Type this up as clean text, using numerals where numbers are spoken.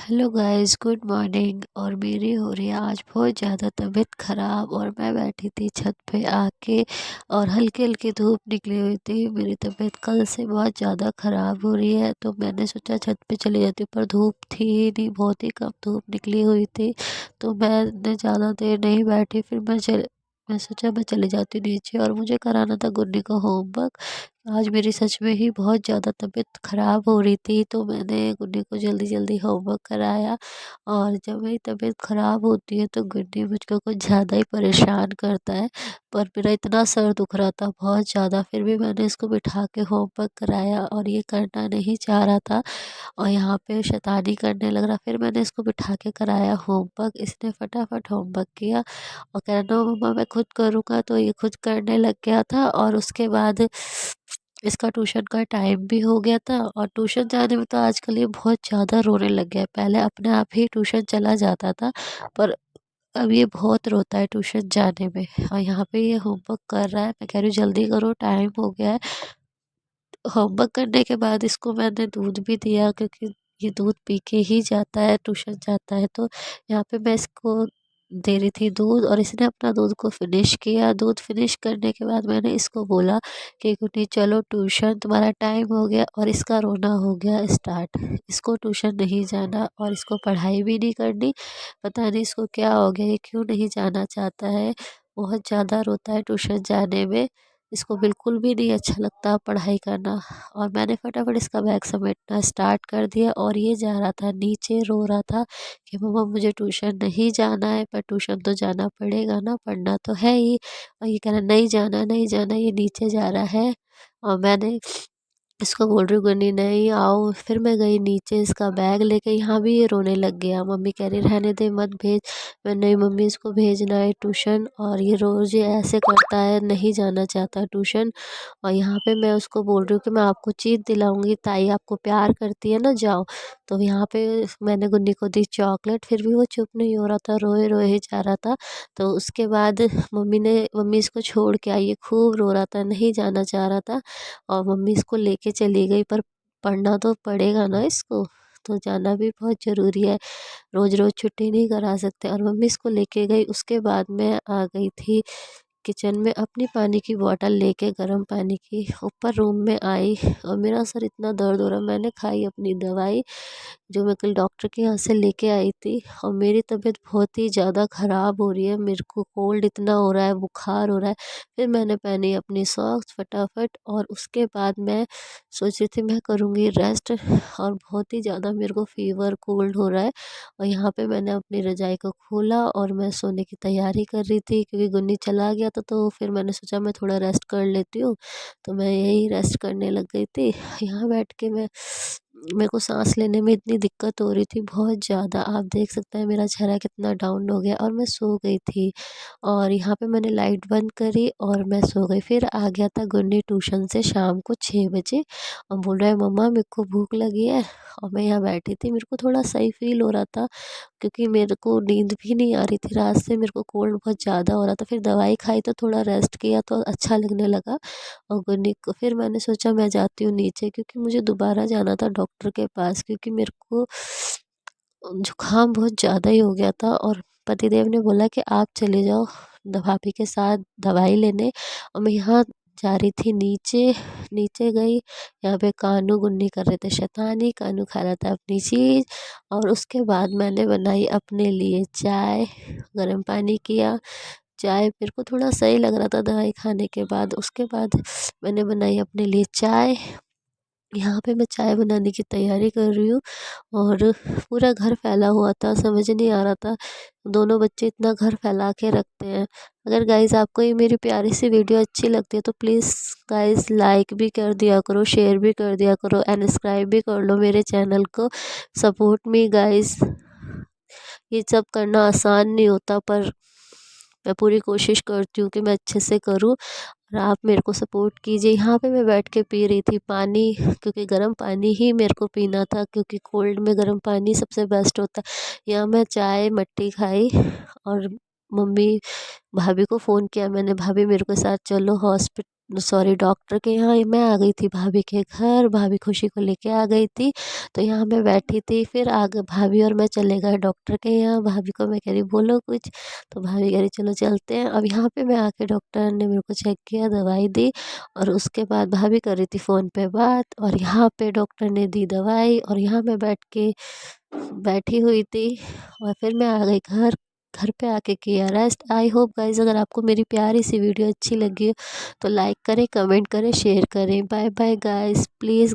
Hello guys, good morning. और मेरी हो रही है आज बहुत ज़्यादा तबीयत ख़राब। और मैं बैठी थी छत पे आके, और हल्की हल्की धूप निकली हुई थी। मेरी तबीयत कल से बहुत ज़्यादा ख़राब हो रही है, तो मैंने सोचा छत पे चली जाती हूँ, पर धूप थी ही नहीं, बहुत ही कम धूप निकली हुई थी। तो मैंने ज़्यादा देर नहीं बैठी, फिर मैं सोचा मैं चली जाती हूँ नीचे, और मुझे कराना था गुन्नी का होमवर्क। आज मेरी सच में ही बहुत ज़्यादा तबीयत ख़राब हो रही थी, तो मैंने गुड्डी को जल्दी जल्दी होमवर्क कराया। और जब मेरी तबीयत ख़राब होती है तो गुड्डी मुझको कुछ ज़्यादा ही परेशान करता है। पर मेरा इतना सर दुख रहा था बहुत ज़्यादा, फिर भी मैंने इसको बिठा के होमवर्क कराया, और ये करना नहीं चाह रहा था और यहाँ पे शैतानी करने लग रहा। फिर मैंने इसको बिठा के कराया होमवर्क, इसने फटाफट होमवर्क किया और कह रहा नो मम्मा मैं खुद करूँगा, तो ये खुद करने लग गया था। और उसके बाद इसका ट्यूशन का टाइम भी हो गया था, और ट्यूशन जाने में तो आजकल ये बहुत ज़्यादा रोने लग गया है। पहले अपने आप ही ट्यूशन चला जाता था, पर अब ये बहुत रोता है ट्यूशन जाने में। और यहाँ पे ये होमवर्क कर रहा है, मैं कह रही हूँ जल्दी करो टाइम हो गया है। होमवर्क करने के बाद इसको मैंने दूध भी दिया, क्योंकि ये दूध पी के ही जाता है ट्यूशन जाता है। तो यहाँ पे मैं इसको दे रही थी दूध, और इसने अपना दूध को फिनिश किया। दूध फिनिश करने के बाद मैंने इसको बोला कि गुड्डी चलो ट्यूशन, तुम्हारा टाइम हो गया। और इसका रोना हो गया स्टार्ट, इसको ट्यूशन नहीं जाना और इसको पढ़ाई भी नहीं करनी। पता नहीं इसको क्या हो गया, ये क्यों नहीं जाना चाहता है। बहुत ज़्यादा रोता है ट्यूशन जाने में, इसको बिल्कुल भी नहीं अच्छा लगता पढ़ाई करना। और मैंने फटाफट इसका बैग समेटना स्टार्ट कर दिया, और ये जा रहा था नीचे, रो रहा था कि मम्मा मुझे ट्यूशन नहीं जाना है। पर ट्यूशन तो जाना पड़ेगा ना, पढ़ना तो है ही। और ये कह रहा नहीं जाना नहीं जाना, ये नीचे जा रहा है। और मैंने इसको बोल रही हूँ गुन्नी नहीं आओ। फिर मैं गई नीचे इसका बैग लेके, यहाँ भी ये रोने लग गया। मम्मी कह रही रहने दे मत भेज। मैं नहीं मम्मी इसको भेजना है ट्यूशन, और ये रोज़ ये ऐसे करता है, नहीं जाना चाहता ट्यूशन। और यहाँ पे मैं उसको बोल रही हूँ कि मैं आपको चीज़ दिलाऊंगी, ताई आपको प्यार करती है ना, जाओ। तो यहाँ पे मैंने गुन्नी को दी चॉकलेट, फिर भी वो चुप नहीं हो रहा था, रोए रोए ही जा रहा था। तो उसके बाद मम्मी इसको छोड़ के आई, ये खूब रो रहा था, नहीं जाना चाह रहा था। और मम्मी इसको लेके चली गई, पर पढ़ना तो पड़ेगा ना इसको, तो जाना भी बहुत ज़रूरी है। रोज़ रोज़ छुट्टी नहीं करा सकते। और मम्मी इसको लेके गई। उसके बाद मैं आ गई थी किचन में, अपनी पानी की बॉटल लेके, गर्म पानी की, ऊपर रूम में आई। और मेरा सर इतना दर्द हो रहा, मैंने खाई अपनी दवाई जो मैं कल डॉक्टर के यहाँ से लेके आई थी। और मेरी तबीयत बहुत ही ज़्यादा ख़राब हो रही है, मेरे को कोल्ड इतना हो रहा है, बुखार हो रहा है। फिर मैंने पहनी अपनी सॉक्स फटाफट, और उसके बाद मैं सोच रही थी मैं करूँगी रेस्ट। और बहुत ही ज़्यादा मेरे को फ़ीवर कोल्ड हो रहा है। और यहाँ पे मैंने अपनी रज़ाई को खोला, और मैं सोने की तैयारी कर रही थी, क्योंकि गुन्नी चला गया था। तो फिर मैंने सोचा मैं थोड़ा रेस्ट कर लेती हूँ, तो मैं यही रेस्ट करने लग गई थी। यहाँ बैठ के मेरे को सांस लेने में इतनी दिक्कत हो रही थी बहुत ज़्यादा, आप देख सकते हैं मेरा चेहरा कितना डाउन हो गया। और मैं सो गई थी, और यहाँ पे मैंने लाइट बंद करी और मैं सो गई। फिर आ गया था गुन्नी ट्यूशन से शाम को 6 बजे, और बोल रहा है मम्मा मेरे को भूख लगी है। और मैं यहाँ बैठी थी, मेरे को थोड़ा सही फील हो रहा था, क्योंकि मेरे को नींद भी नहीं आ रही थी रात से, मेरे को कोल्ड बहुत ज़्यादा हो रहा था। फिर दवाई खाई तो थोड़ा रेस्ट किया तो अच्छा लगने लगा। और गुन्नी को फिर मैंने सोचा मैं जाती हूँ नीचे, क्योंकि मुझे दोबारा जाना था डॉक्टर के पास, क्योंकि मेरे को जुकाम बहुत ज़्यादा ही हो गया था। और पतिदेव ने बोला कि आप चले जाओ भाभी के साथ दवाई लेने। और मैं यहाँ जा रही थी नीचे, नीचे गई। यहाँ पे कानू गुन्नी कर रहे थे शैतानी, कानू खा रहा था अपनी चीज़। और उसके बाद मैंने बनाई अपने लिए चाय, गर्म पानी किया। चाय मेरे को थोड़ा सही लग रहा था दवाई खाने के बाद। उसके बाद मैंने बनाई अपने लिए चाय। यहाँ पे मैं चाय बनाने की तैयारी कर रही हूँ, और पूरा घर फैला हुआ था, समझ नहीं आ रहा था। दोनों बच्चे इतना घर फैला के रखते हैं। अगर गाइज़ आपको ये मेरी प्यारी सी वीडियो अच्छी लगती है तो प्लीज़ गाइज़ लाइक भी कर दिया करो, शेयर भी कर दिया करो, एंड सब्सक्राइब भी कर लो मेरे चैनल को। Support me guys. ये सब करना आसान नहीं होता, पर मैं पूरी कोशिश करती हूँ कि मैं अच्छे से करूँ, और आप मेरे को सपोर्ट कीजिए। यहाँ पे मैं बैठ के पी रही थी पानी, क्योंकि गर्म पानी ही मेरे को पीना था, क्योंकि कोल्ड में गर्म पानी सबसे बेस्ट होता है। यहाँ मैं चाय मट्टी खाई, और मम्मी भाभी को फ़ोन किया मैंने, भाभी मेरे को साथ चलो हॉस्पिटल, सॉरी डॉक्टर के यहाँ मैं आ गई थी भाभी के घर। भाभी खुशी को लेके आ गई थी, तो यहाँ मैं बैठी थी। फिर आगे भाभी और मैं चले गए डॉक्टर के यहाँ। भाभी को मैं कह रही बोलो कुछ, तो भाभी कह रही चलो चलते हैं। अब यहाँ पे मैं आके डॉक्टर ने मेरे को चेक किया, दवाई दी, और उसके बाद भाभी कर रही थी फ़ोन पे बात, और यहाँ पे डॉक्टर ने दी दवाई, और यहाँ मैं बैठी हुई थी। और फिर मैं आ गई घर। घर पे आके किया रेस्ट। आई होप गाइज अगर आपको मेरी प्यारी सी वीडियो अच्छी लगी हो तो लाइक करें, कमेंट करें, शेयर करें। Bye bye guys, please.